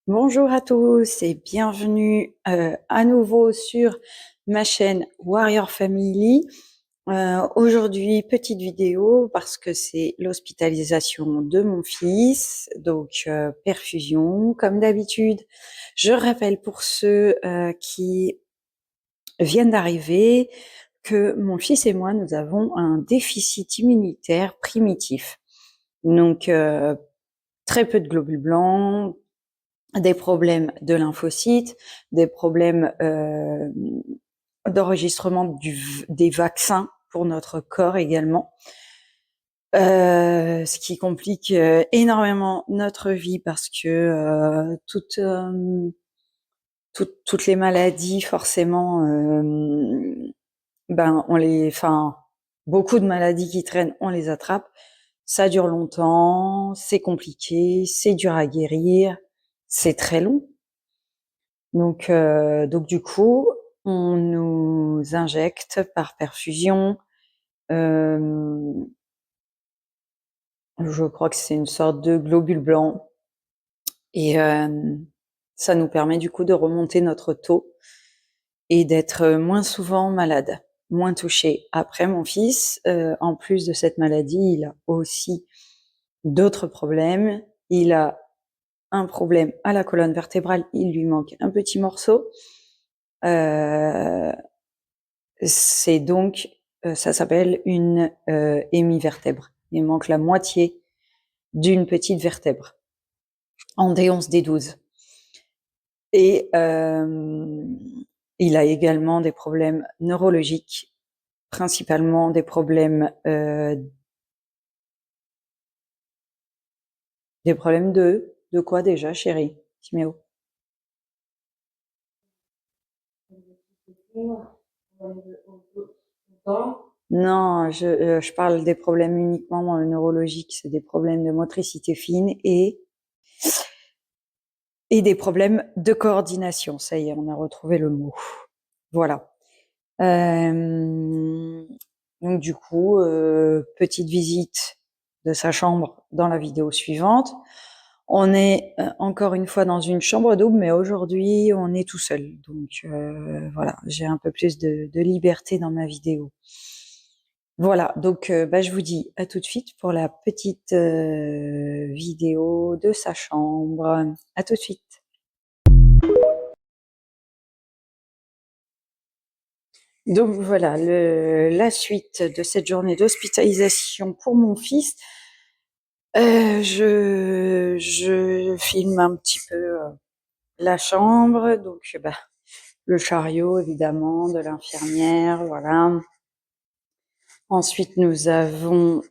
Bonjour à tous et bienvenue à nouveau sur ma chaîne Warrior Family. Aujourd'hui, petite vidéo parce que c'est l'hospitalisation de mon fils, donc perfusion comme d'habitude. Je rappelle pour ceux qui viennent d'arriver que mon fils et moi, nous avons un déficit immunitaire primitif. Donc très peu de globules blancs, des problèmes de lymphocytes, des problèmes d'enregistrement des vaccins pour notre corps également, ce qui complique énormément notre vie parce que toutes les maladies forcément, beaucoup de maladies qui traînent, on les attrape. Ça dure longtemps, c'est compliqué, c'est dur à guérir, c'est très long. Donc du coup, on nous injecte par perfusion, je crois que c'est une sorte de globule blanc et ça nous permet du coup de remonter notre taux et d'être moins souvent malade, moins touché. Après mon fils, en plus de cette maladie, il a aussi d'autres problèmes. Il a un problème à la colonne vertébrale, il lui manque un petit morceau. C'est donc, ça s'appelle une hémivertèbre. Il manque la moitié d'une petite vertèbre en D11, D12. Et il a également des problèmes neurologiques, principalement des problèmes de quoi déjà, chérie, Timéo? Non, je parle des problèmes uniquement neurologiques, c'est des problèmes de motricité fine et des problèmes de coordination. Ça y est, on a retrouvé le mot. Voilà. Donc du coup, petite visite de sa chambre dans la vidéo suivante. On est encore une fois dans une chambre double, mais aujourd'hui on est tout seul. Donc voilà, j'ai un peu plus de liberté dans ma vidéo. Voilà, donc je vous dis à tout de suite pour la petite vidéo de sa chambre. À tout de suite. Donc voilà, la suite de cette journée d'hospitalisation pour mon fils. Je filme un petit peu la chambre, donc le chariot évidemment de l'infirmière, voilà. Ensuite nous avons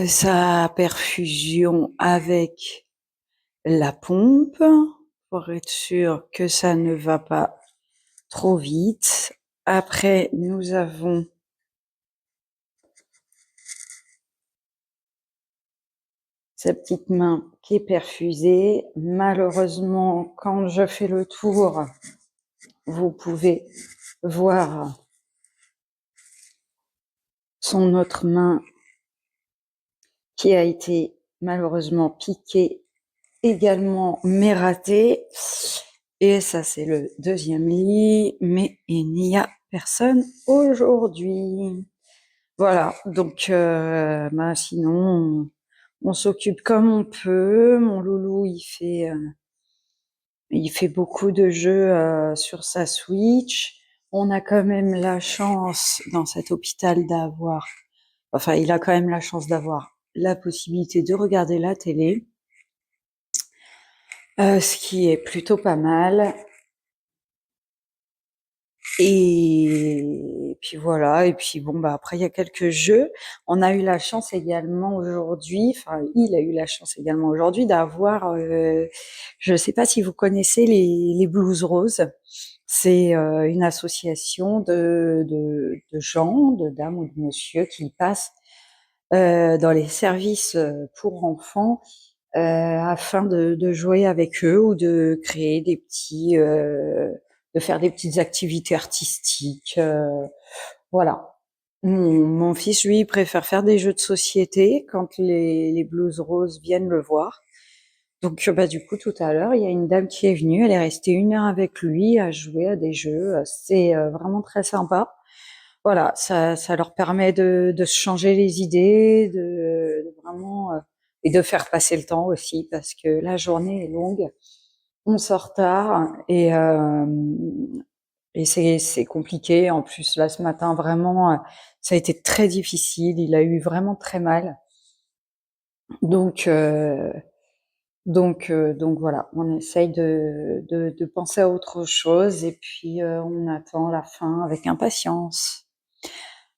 sa perfusion avec la pompe pour être sûr que ça ne va pas trop vite. Après nous avons sa petite main qui est perfusée. Malheureusement, quand je fais le tour, vous pouvez voir son autre main qui a été malheureusement piquée également, mais ratée. Et ça, c'est le deuxième lit, mais il n'y a personne aujourd'hui. Voilà, donc sinon, on s'occupe comme on peut. Mon loulou, il fait beaucoup de jeux sur sa Switch. On a quand même la chance dans cet hôpital il a quand même la chance d'avoir la possibilité de regarder la télé, ce qui est plutôt pas mal. Et puis voilà, et puis bon, après il y a quelques jeux. On a eu la chance également aujourd'hui, il a eu la chance également aujourd'hui d'avoir, je sais pas si vous connaissez les Blues Roses. C'est une association de gens, de dames ou de monsieur qui passent dans les services pour enfants afin de jouer avec eux ou de créer de faire des petites activités artistiques. Voilà. Mon fils, lui, préfère faire des jeux de société quand les Blues Roses viennent le voir. Donc, bah, du coup, tout à l'heure, il y a une dame qui est venue, elle est restée 1 heure avec lui à jouer à des jeux. C'est vraiment très sympa. Voilà, ça leur permet de se changer les idées, de vraiment et de faire passer le temps aussi parce que la journée est longue. On sort tard et c'est compliqué. En plus, là, ce matin, vraiment, ça a été très difficile. Il a eu vraiment très mal. Donc, donc voilà, on essaye de penser à autre chose et puis on attend la fin avec impatience.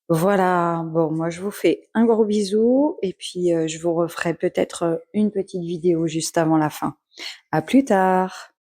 Voilà, bon, moi je vous fais un gros bisou et puis je vous referai peut-être une petite vidéo juste avant la fin. À plus tard!